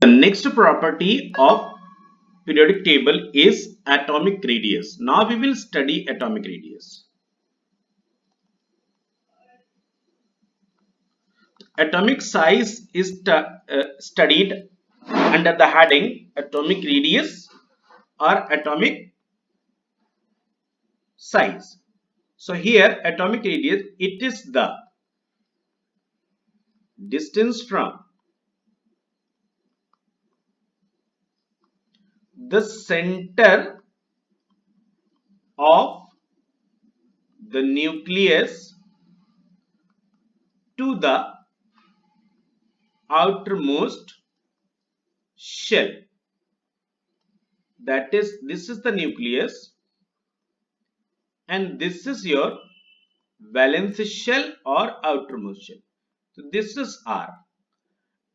next property of periodic table is atomic radius. Now we will study atomic radius. Atomic size is studied under the heading atomic radius or atomic size. So here atomic radius, it is the distance from the center of the nucleus to the outermost shell. That is, this is the nucleus and this is your valence shell or outermost shell. So this is R.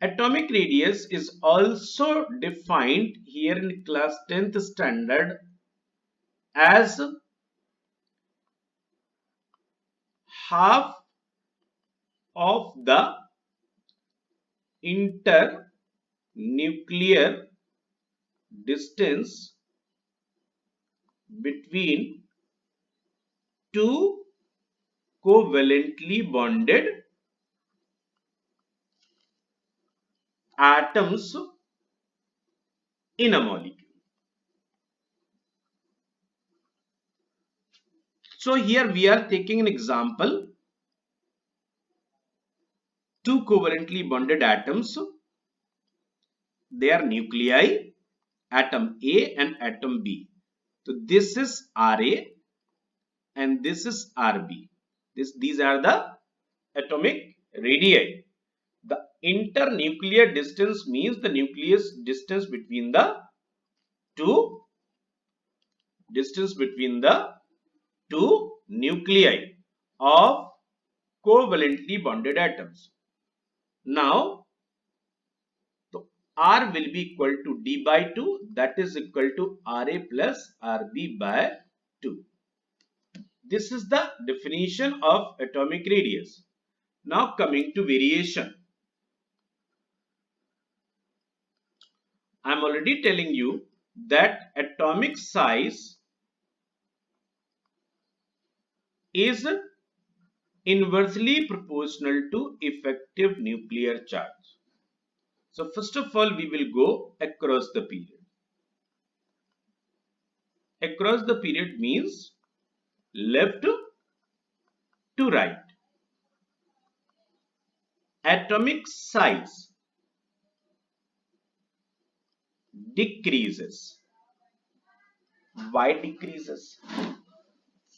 Atomic radius is also defined here in class 10th standard as half of the internuclear distance between two covalently bonded atoms in a molecule. So here we are taking an example. Two covalently bonded atoms, they are nuclei, atom A and atom B. So this is Ra and this is Rb. These are the atomic radii. The internuclear distance means the nucleus distance between the two nuclei of covalently bonded atoms. Now, so R will be equal to D by 2, that is equal to Ra plus Rb by 2. This is the definition of atomic radius. Now coming to variation. I am already telling you that atomic size is inversely proportional to effective nuclear charge. So first of all, we will go across the period. Across the period means left to right. Atomic size decreases. Why decreases?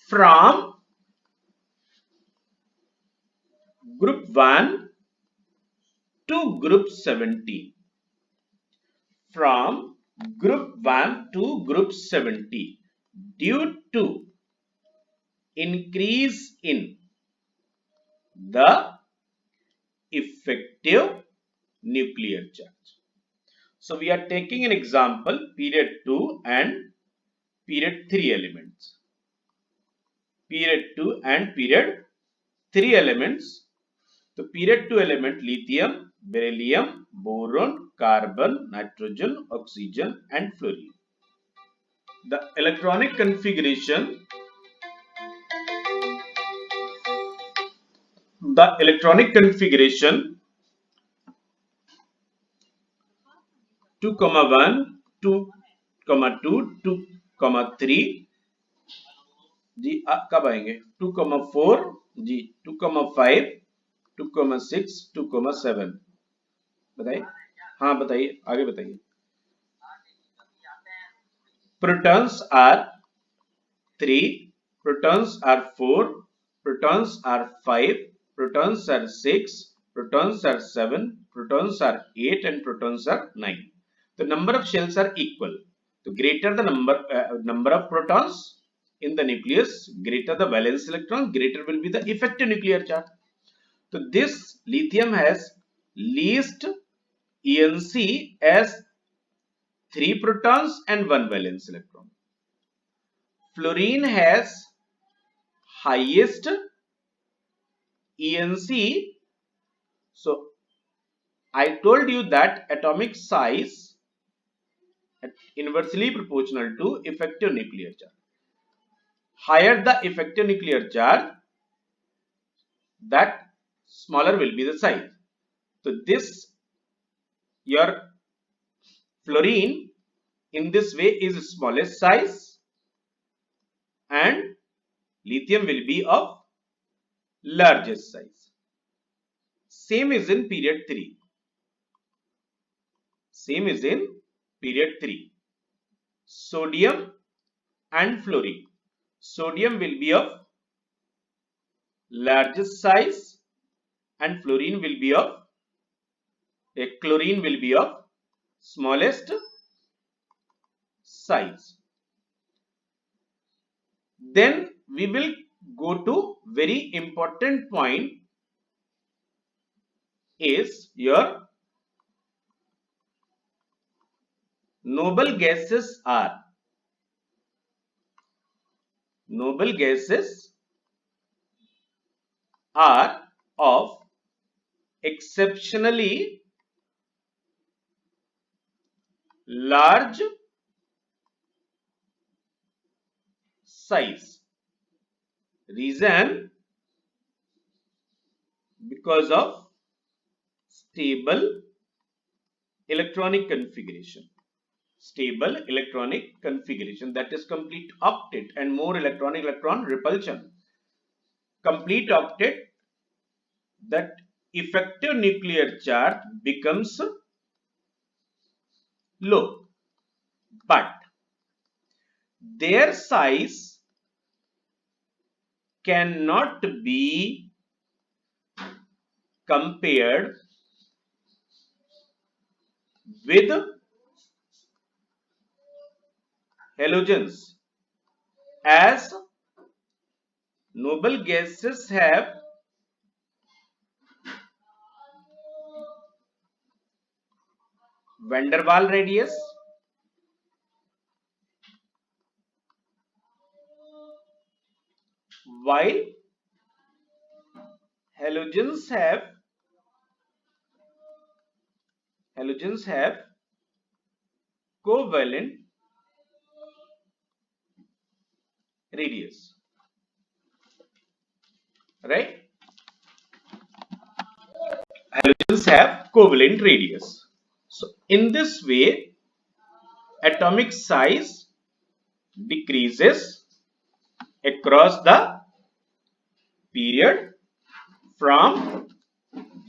From group 1 to group 17. From group 1 to group 17 due to increase in the effective nuclear charge. So we are taking an example period 2 and period 3 elements. Period 2 and period 3 elements. So period 2 element lithium, beryllium, boron, carbon, nitrogen, oxygen and fluorine. The electronic configuration 2, 1, 2, 2, 2, 3 जी कब आएंगे 2, 4 जी 2, 5 2, 6 2, 7 बताइए हाँ बताइए आगे बताइए protons are 3 protons are 4 protons are 5 protons are 6 protons are 7 protons are 8 and protons are 9. The number of shells are equal. So greater the number of protons in the nucleus, greater the valence electrons, greater will be the effective nuclear charge. So this lithium has least ENC as 3 protons and 1 valence electron. Fluorine has highest ENC, so I told you that atomic size inversely proportional to effective nuclear charge. Higher the effective nuclear charge, that smaller will be the size. So this your fluorine in this way is smallest size and lithium will be of largest size. Same is in period 3. Same is in period 3. Sodium and fluorine. Sodium will be of largest size and fluorine will be of chlorine will be of smallest size. Then we will go to very important point is your noble gases are of exceptionally large size. Reason because of stable electronic configuration. Stable electronic configuration, that is complete octet and more electron repulsion. Complete octet, that effective nuclear charge becomes low, but their size cannot be compared with halogens, as noble gases have van der Waals radius, while halogens have covalent radius, right? Halogens have covalent radius. So in this way, atomic size decreases across the period from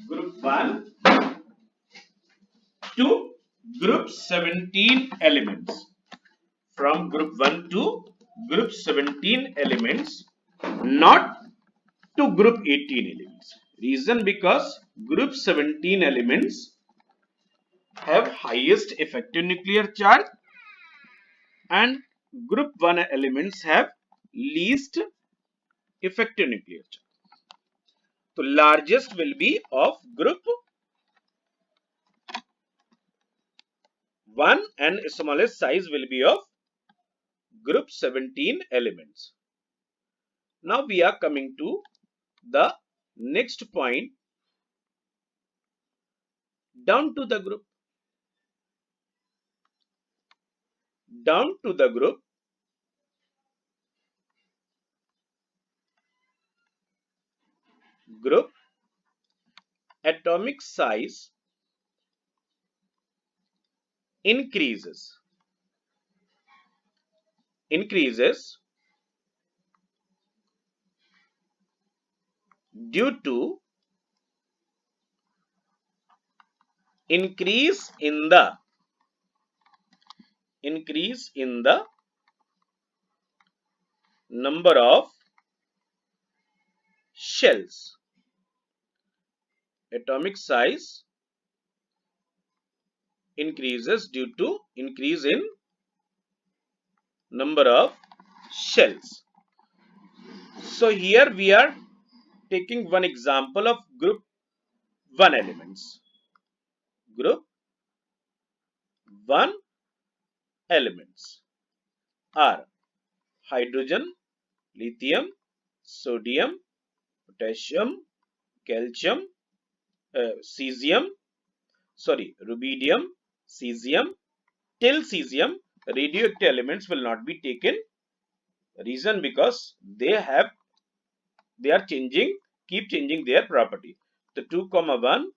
group 1 to group 17 elements. From group 1 to group 17 elements, not to group 18 elements. Reason because group 17 elements have highest effective nuclear charge and group 1 elements have least effective nuclear charge. So largest will be of group 1 and smallest size will be of group 17 elements. Now we are coming to the next point, down to the group. Down to the group, atomic size increases due to increase in the number of shells. Atomic size increases due to increase in number of shells. So here we are taking one example of group 1 elements. Group 1 elements are hydrogen, lithium, sodium, potassium, calcium, cesium, rubidium, cesium. Till cesium, radioactive elements will not be taken. Reason because they are keep changing their property. The 2 comma 1,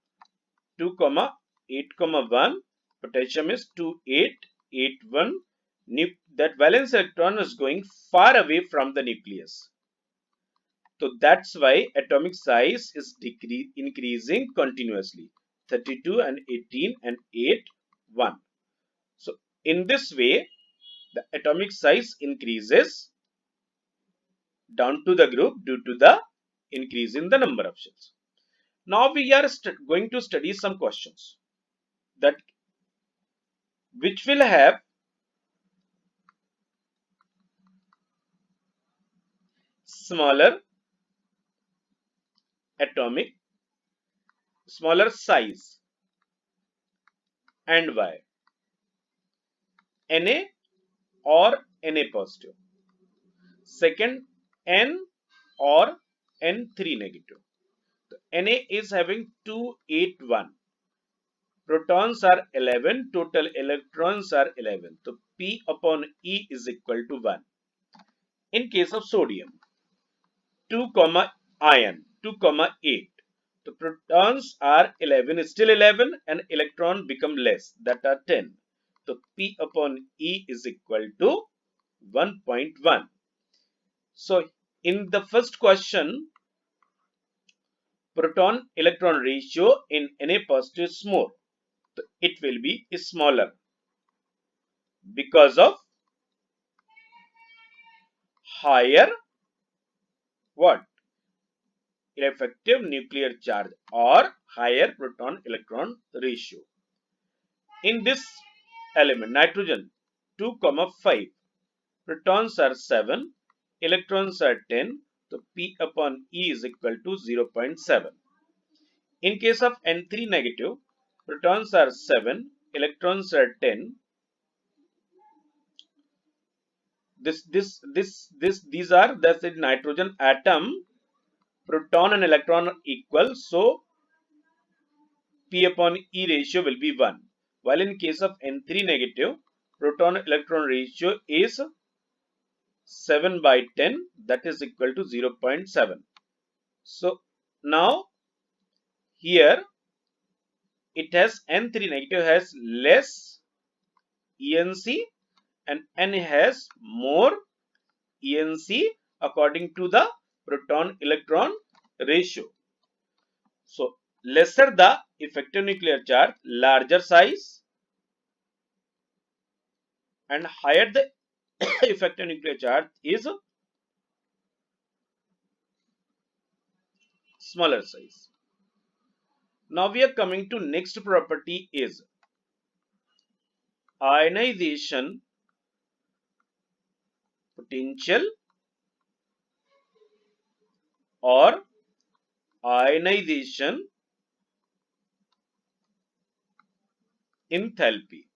2 comma 8 comma 1, potassium is 2881. That valence electron is going far away from the nucleus. So that's why atomic size is increasing continuously. 32 and 18 and 8, 1. So in this way, the atomic size increases down to the group due to the increase in the number of shells. Now we are going to study some questions that which will have smaller atomic, smaller size, and why. Na or Na positive. Second, N or N3 negative. Na is having 281. Protons are 11, total electrons are 11. So P upon E is equal to 1. In case of sodium, 2 comma ion, 2 comma 8. The protons are 11, still 11, and electron become less, that are 10. So P upon E is equal to 1.1. So in the first question, proton electron ratio in Na positive is more. So it will be smaller because of higher what? Effective nuclear charge or higher proton electron ratio. In this element, nitrogen 2 comma 5, protons are 7, electrons are 10, so P upon E is equal to 0.7. In case of N3 negative, protons are 7, electrons are 10. These are that's the nitrogen atom. Proton and electron are equal, so P upon E ratio will be 1. While in case of N3 negative, proton electron ratio is 7 by 10, that is equal to 0.7. So now here it has N3 negative has less ENC and N has more ENC according to the proton electron ratio. So lesser the effective nuclear charge, larger size, and higher the effective nuclear charge is smaller size. Now we are coming to next property is ionization potential or ionization enthalpy.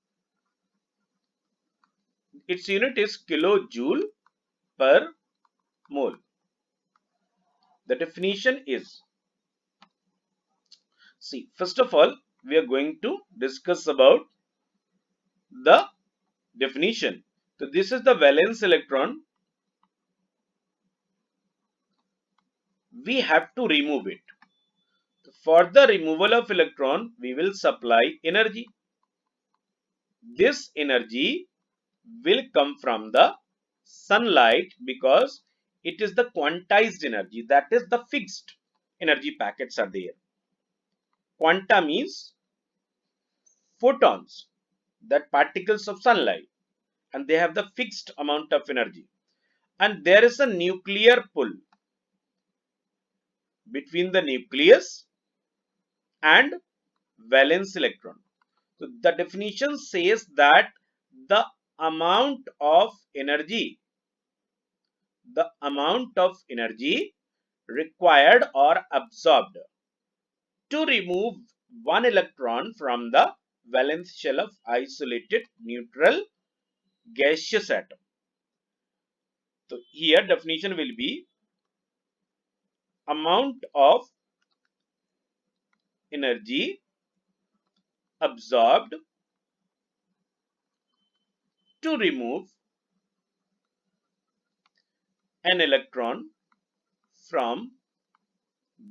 Its unit is kilojoule per mole. The definition is, see, first of all, we are going to discuss about the definition. So this is the valence electron. We have to remove it. For the removal of electron, we will supply energy. This energy will come from the sunlight because it is the quantized energy, that is the fixed energy packets are there. Quanta means photons, that particles of sunlight, and they have the fixed amount of energy. And there is a nuclear pull between the nucleus and valence electron. So the definition says that the amount of energy required or absorbed to remove one electron from the valence shell of isolated neutral gaseous atom. So here definition will be amount of energy absorbed to remove an electron from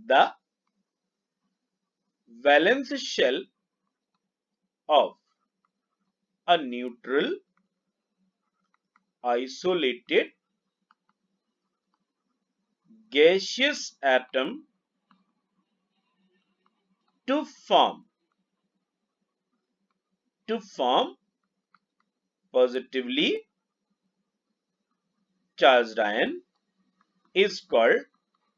the valence shell of a neutral isolated gaseous atom to form positively charged ion is called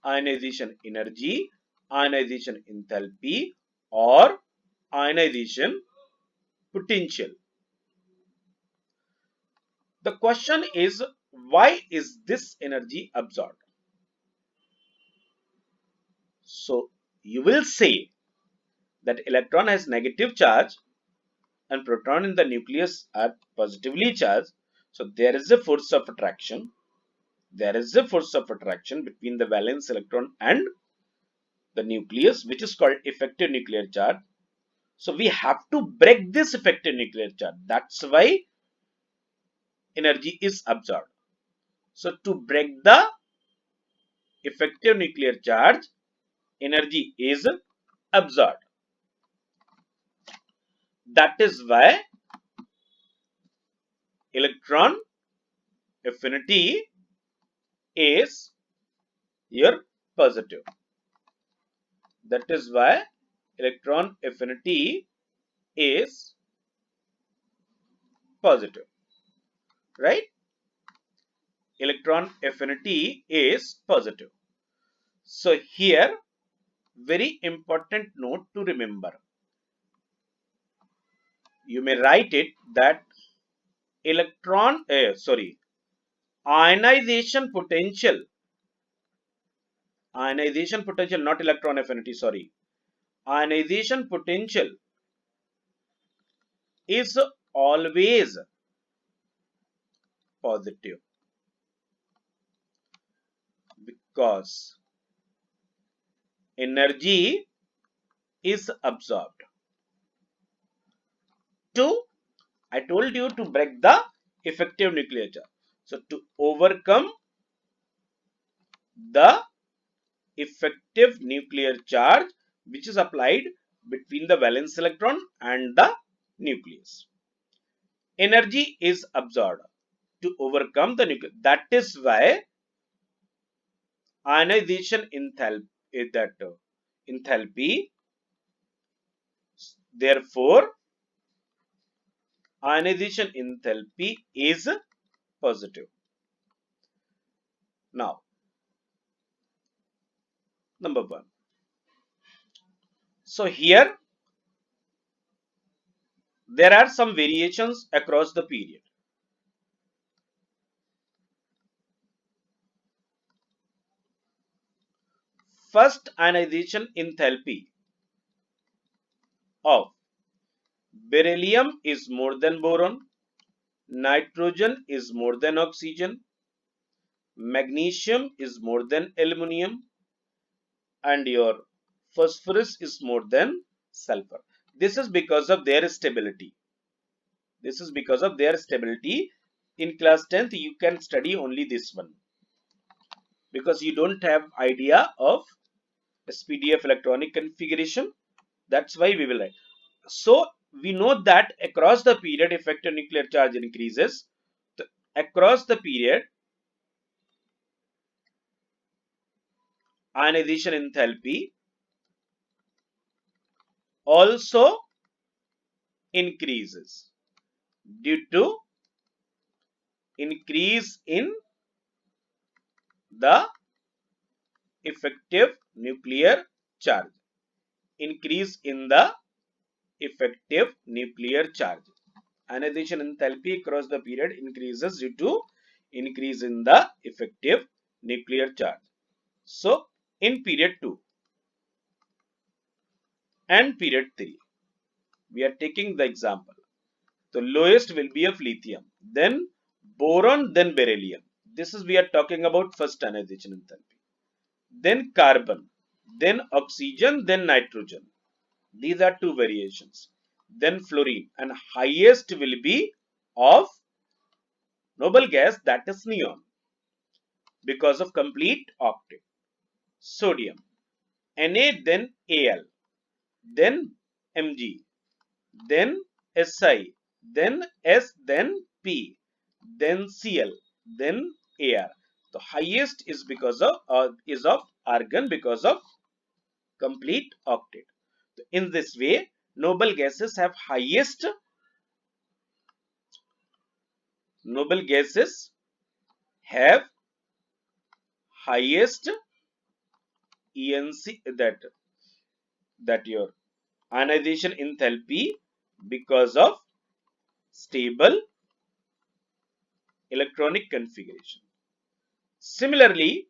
ionization energy, ionization enthalpy, or ionization potential. The question is, why is this energy absorbed? So you will say that electron has negative charge and proton in the nucleus are positively charged. So there is a force of attraction. There is a force of attraction between the valence electron and the nucleus, which is called effective nuclear charge. So we have to break this effective nuclear charge. That's why energy is absorbed. So to break the effective nuclear charge, energy is absorbed. That is why electron affinity is here positive. That is why electron affinity is positive, right? Electron affinity is positive. So here, very important note to remember. You may write it that ionization potential, not electron affinity, sorry. Ionization potential is always positive because energy is absorbed. I told you to break the effective nuclear charge. So to overcome the effective nuclear charge which is applied between the valence electron and the nucleus, energy is absorbed to overcome the nuclear. That is why ionization enthalpy, therefore ionization enthalpy is positive. Now, number 1. So here there are some variations across the period. First, ionization enthalpy of beryllium is more than boron, nitrogen is more than oxygen, magnesium is more than aluminum, and your phosphorus is more than sulfur. This is because of their stability. This is because of their stability. In class 10th, you can study only this one because you don't have idea of SPDF electronic configuration. That's why we will write. So we know that across the period, effective nuclear charge increases. Across the period, ionization enthalpy also increases due to increase in the effective nuclear charge. Increase in the effective nuclear charge. Ionization enthalpy across the period increases due to increase in the effective nuclear charge. So, in period 2 and period 3, we are taking the example. The lowest will be of lithium, then boron, then beryllium. This is we are talking about first ionization enthalpy. Then carbon, then oxygen, then nitrogen. These are two variations. then fluorine, and highest will be of noble gas, that is neon, because of complete octet. Sodium, Na, then Al, then Mg, then Si, then S, then P, then Cl, then Ar. The highest is because of argon, because of complete octet. In this way, noble gases have noble gases have highest ENC, that your ionization enthalpy, because of stable electronic configuration. Similarly,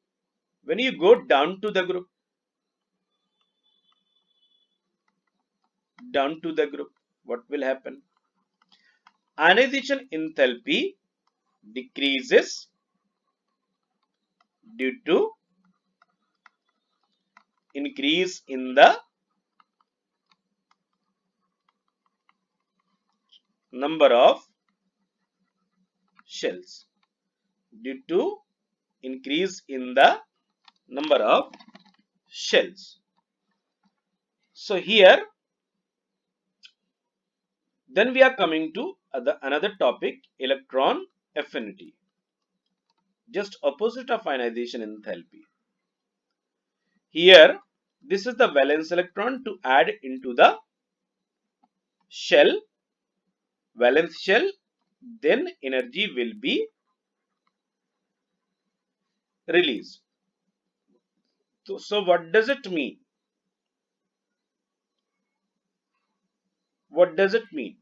when you go down to the group, what will happen? Ionization enthalpy decreases due to increase in the number of shells, due to increase in the number of shells. So here, then we are coming to another topic, electron affinity, just opposite of ionization enthalpy. Here, this is the valence electron to add into the shell, valence shell, then energy will be released. So what does it mean? What does it mean?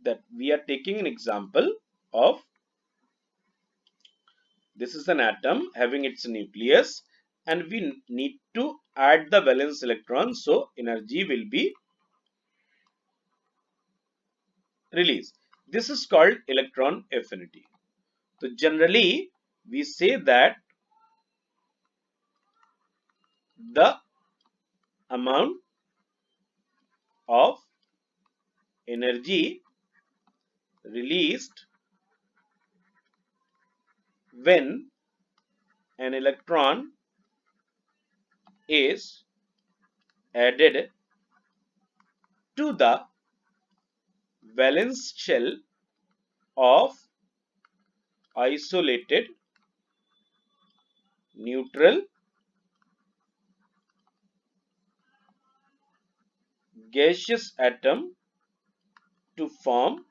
That we are taking an example of, this is an atom having its nucleus, and we need to add the valence electron, so energy will be released. This is called electron affinity. So generally we say that the amount of energy released when an electron is added to the valence shell of isolated neutral gaseous atom to form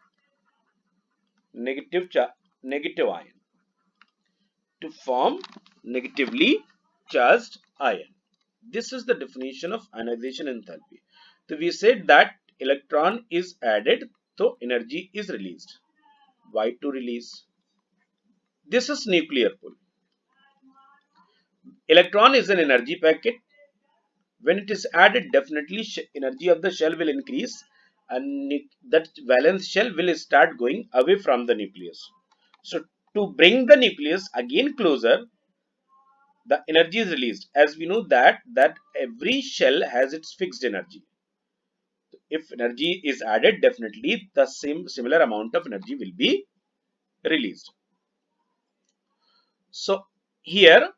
negative ion, to form negatively charged ion. This is the definition of ionization enthalpy. So we said that electron is added, so energy is released. Why to release? This is nuclear pull. Electron is an energy packet. When it is added, definitely energy of the shell will increase, and that valence shell will start going away from the nucleus. So to bring the nucleus again closer, the energy is released. As we know that every shell has its fixed energy. If energy is added, definitely the similar amount of energy will be released. So here,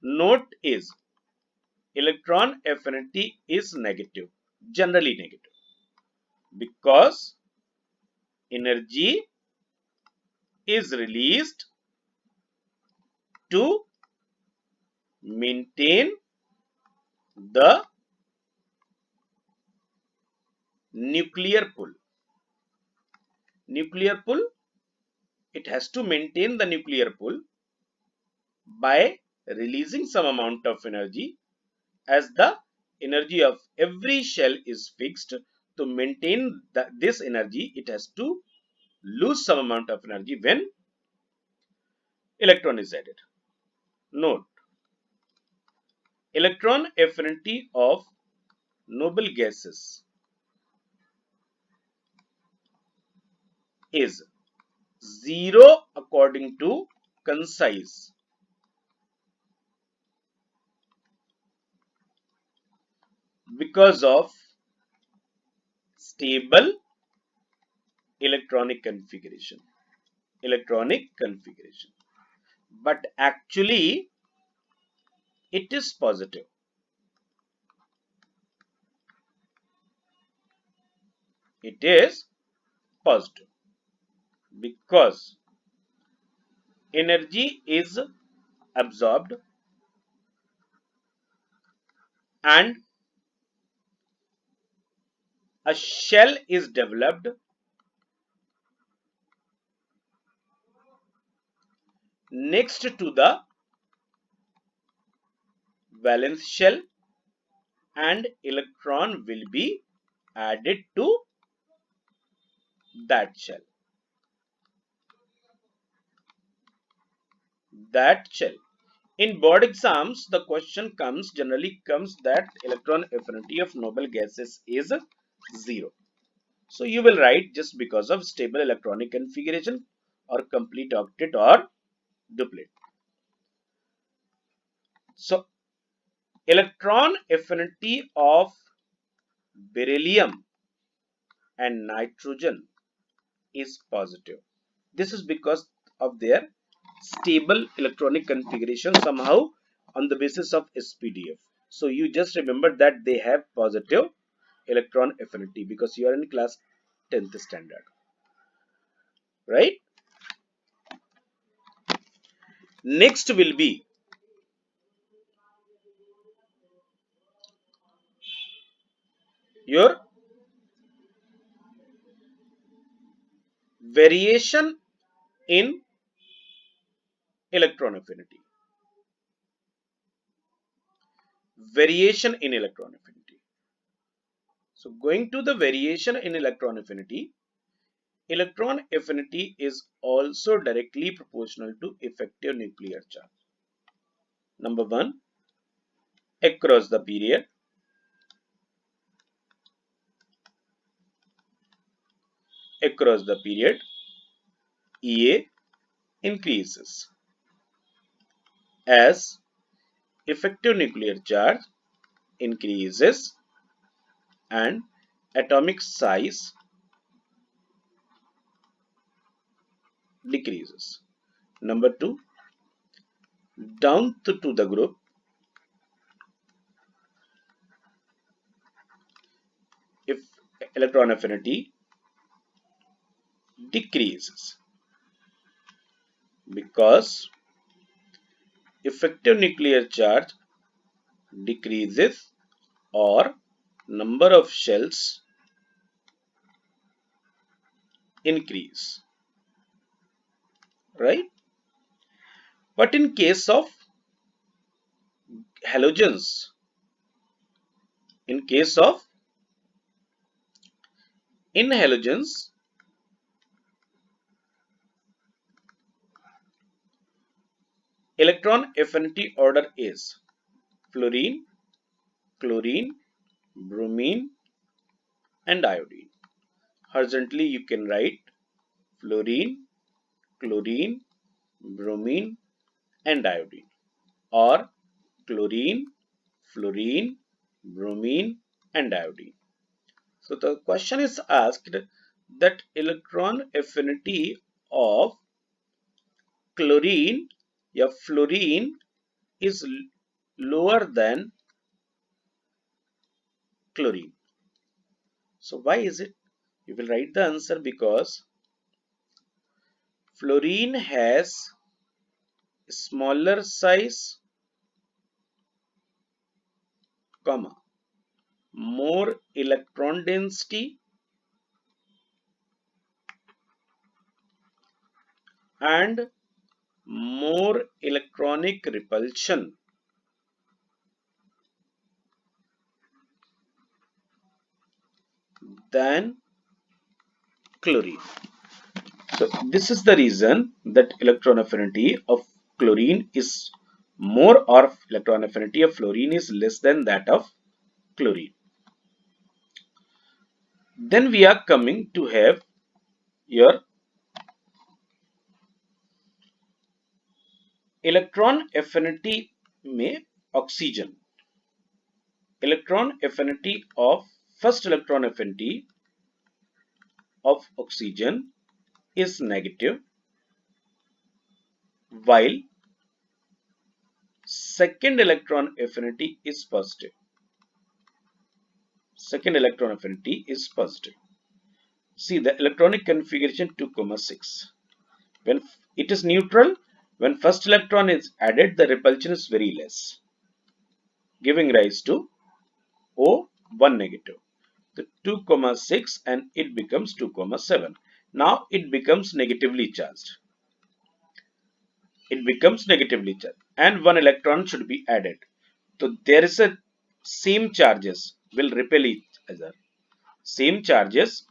note is electron affinity is negative, generally negative, because energy is released to maintain the nuclear pull. Nuclear pull, it has to maintain the nuclear pull by releasing some amount of energy. As the energy of every shell is fixed, to maintain this energy, it has to lose some amount of energy when electron is added. Note, electron affinity of noble gases is 0 according to concise, because of stable electronic configuration. But actually it is positive. It is positive because energy is absorbed and a shell is developed next to the valence shell, and electron will be added to that shell. In board exams, the question generally comes that electron affinity of noble gases is 0. So you will write just because of stable electronic configuration or complete octet or duplet. So electron affinity of beryllium and nitrogen is positive. This is because of their stable electronic configuration somehow on the basis of SPDF. So you just remember that they have positive electron affinity because you are in class 10th standard, right? Next will be your variation in electron affinity. So going to the variation in electron affinity is also directly proportional to effective nuclear charge. Number 1, across the period, EA increases as effective nuclear charge increases and atomic size decreases. Number 2, down to the group, if electron affinity decreases because effective nuclear charge decreases or number of shells increase, right? But in case of halogens, in halogens, electron affinity order is fluorine, chlorine, bromine and iodine. Horizontally you can write fluorine, chlorine, bromine and iodine, or chlorine, fluorine, bromine and iodine. So the question is asked that electron affinity of chlorine or fluorine is lower than chlorine. So why is it? You will write the answer because fluorine has smaller size, comma, more electron density and more electronic repulsion than chlorine. So this is the reason that electron affinity of chlorine is more, or electron affinity of fluorine is less than that of chlorine. Then we are coming to have your electron affinity में oxygen. Electron affinity of first electron affinity of oxygen is negative, while second electron affinity is positive. Second electron affinity is positive. See the electronic configuration 2,6. When it is neutral, when first electron is added, the repulsion is very less, giving rise to O1 negative. The 2,6 and it becomes 2,7. Now it becomes negatively charged. It becomes negatively charged and one electron should be added. So there is a same charges will repel each other. Same charges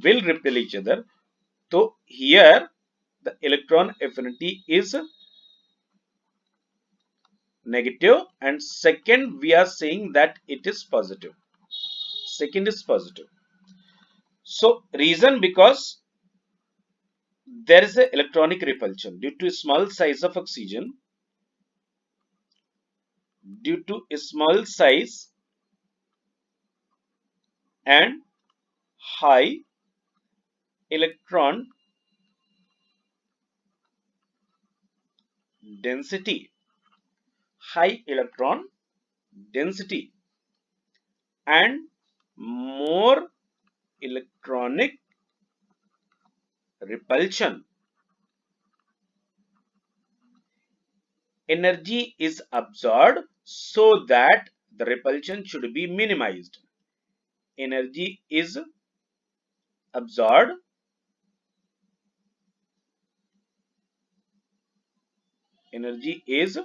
will repel each other. So here the electron affinity is negative and second we are saying that it is positive. Second is positive. So reason because there is a electronic repulsion due to small size of oxygen, due to a small size and high electron density, high electron density and more electronic repulsion, energy is absorbed so that the repulsion should be minimized. Energy is absorbed energy is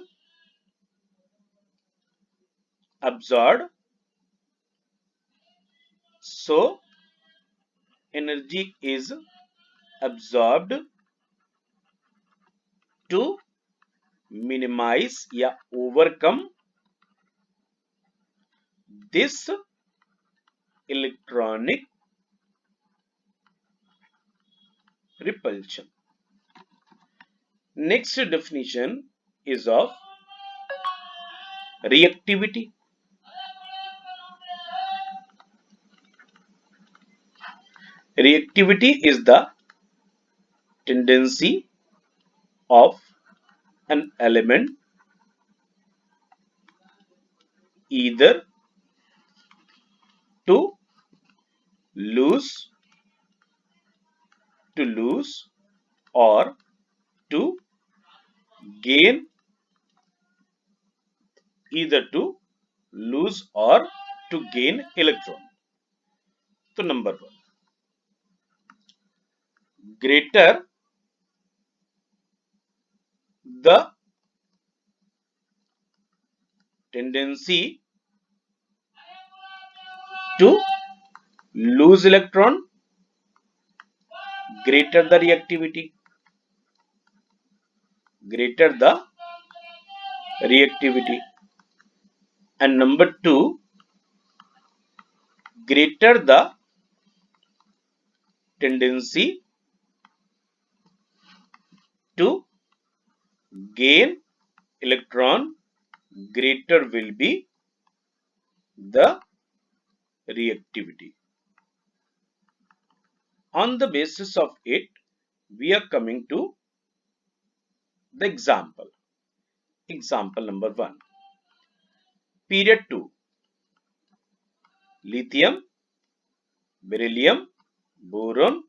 absorbed so energy is absorbed to minimize या overcome this electronic repulsion. Next definition is of reactivity. Reactivity is the tendency of an element either to lose or to gain, either to lose or to gain electron. So number 1, greater the tendency to lose electron, greater the reactivity. Greater the reactivity. And number 2, greater the tendency to gain electron, greater will be the reactivity. On the basis of it, we are coming to the example. Example number 1. Period 2. Lithium, beryllium, boron,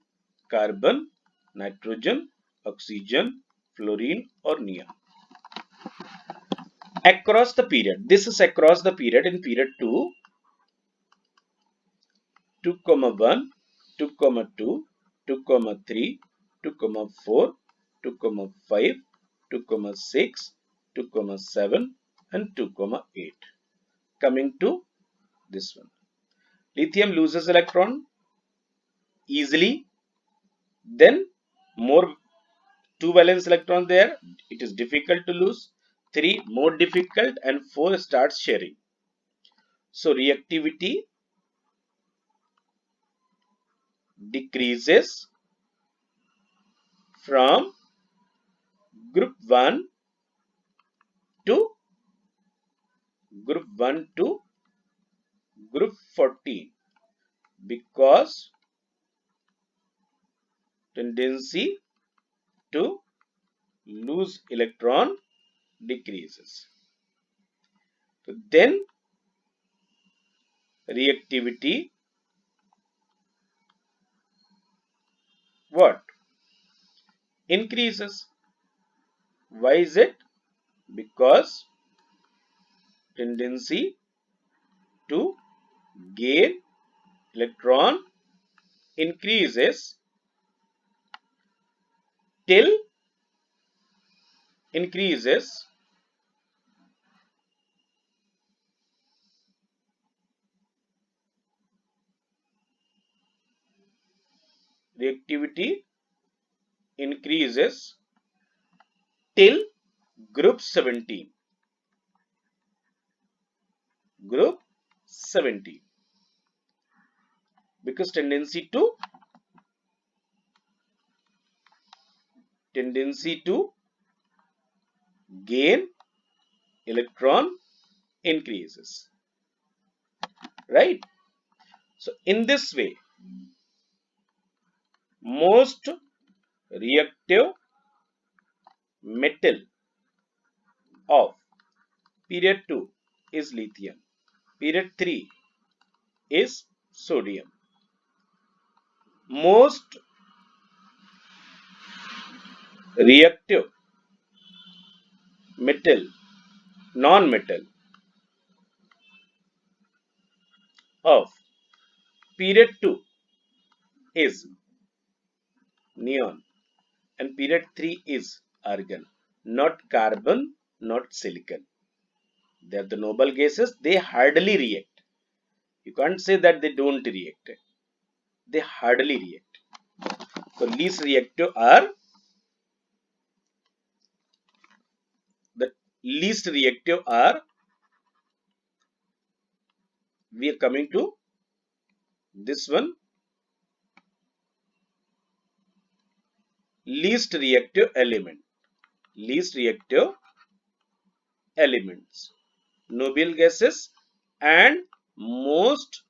carbon, nitrogen, oxygen, fluorine or neon. Across the period, this is across the period in period 2, 2,1, 2,2, 2,3, 2,4, 2,5, 2,6, 2,7 and 2,8. Coming to this one. Lithium loses electron easily, then more 2 valence electron there, it is difficult to lose, 3 more difficult and 4 starts sharing. So reactivity decreases from group 1 to group 14 because tendency to lose electron decreases. So then reactivity what? Increases. Why is it? Because tendency to gain electron increases till increases reactivity increases till group 17. Group 17. Because tendency to gain electron increases. Right? So in this way, most reactive metal of period 2 is lithium. Period 3 is sodium. Most reactive metal, non-metal of period 2 is neon and period 3 is argon, not carbon, not silicon. They are the noble gases, they hardly react. You can't say that they don't react. They hardly react. So least reactive are the least reactive are we are coming to this one, least reactive element. Least reactive elements, noble gases and most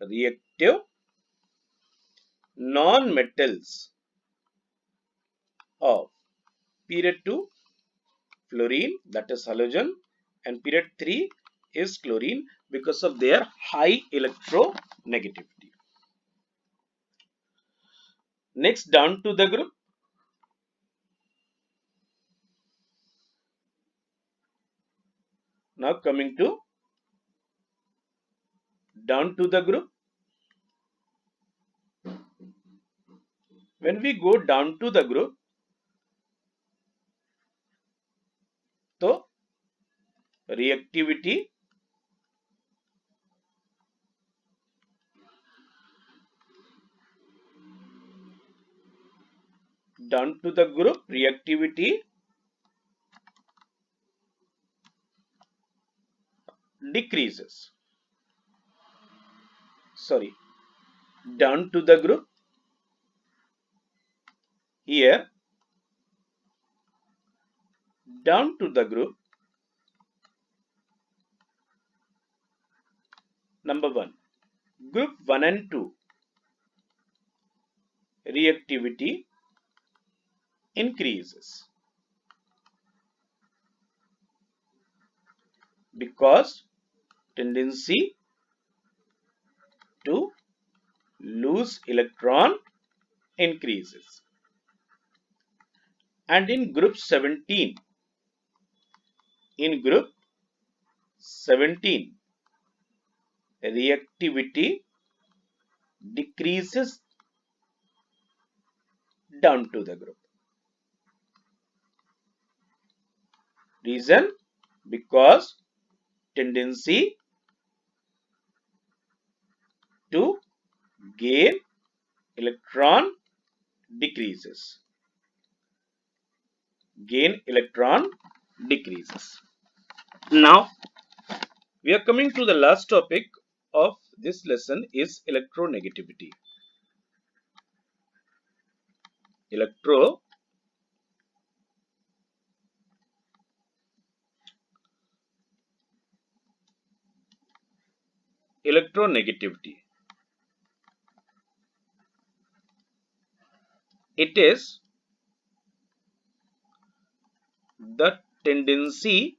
reactive non-metals of period 2 fluorine, that is halogen, and period 3 is chlorine because of their high electronegativity. Next, down to the group. Now coming to down to the group. When we go down to the group, so reactivity down to the group, reactivity decreases. Sorry, down to the group. Here, down to the group, number 1, group 1 and 2, reactivity increases because tendency to lose electron increases. And in group 17, reactivity decreases down to the group. Reason? Because tendency to gain electron decreases. Gain electron decreases. Now, we are coming to the last topic of this lesson is electronegativity. Electronegativity. It is the tendency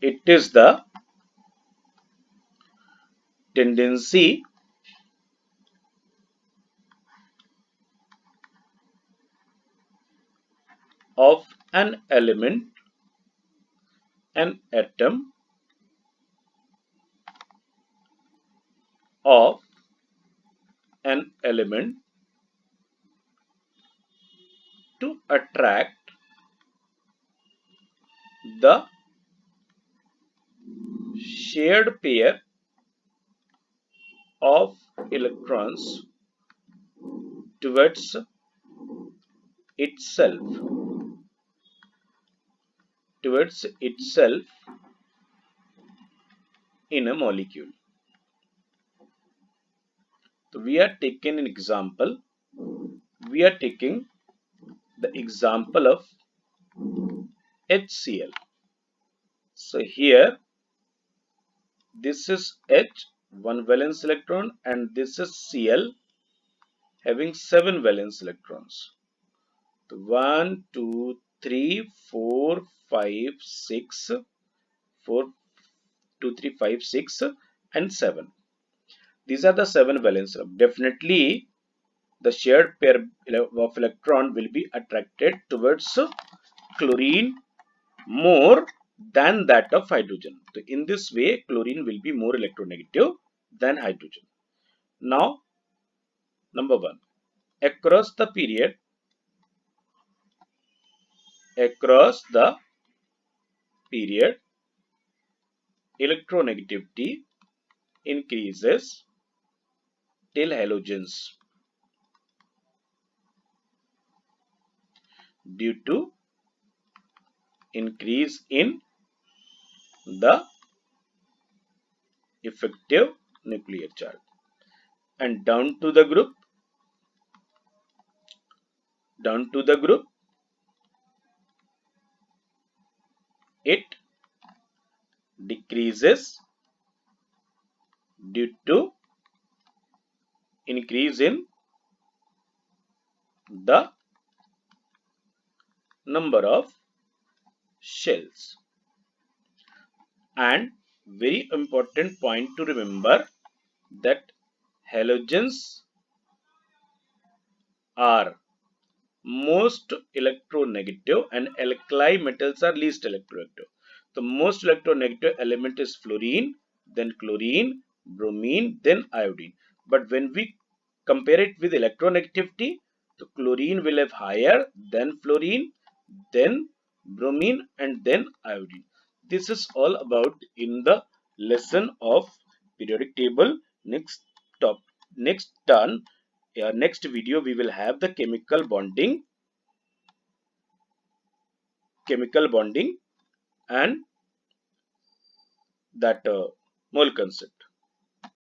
it is the tendency of an element, an atom of an element to attract the shared pair of electrons towards itself towards itself in a molecule. So we are taking an example. We are taking the example of HCl. So here this is H, one valence electron, and this is Cl having 7 valence electrons. So 1, 2, 3, 4, 5, 6, 4, 2, 3, 5, 6, and 7. These are the 7 valence. Definitely the shared pair of electron will be attracted towards chlorine more than that of hydrogen. So in this way, chlorine will be more electronegative than hydrogen. Now, number 1, across the period, electronegativity increases till halogens due to increase in the effective nuclear charge. And down to the group, it decreases due to increase in the number of shells. And very important point to remember that halogens are most electronegative and alkali metals are least electronegative. The most electronegative element is fluorine, then chlorine, bromine, then iodine. But when we compare it with electronegativity, the chlorine will have higher, then fluorine, then bromine, and then iodine. This is all about in the lesson of periodic table. Next turn, next video we will have the chemical bonding and that mole concept.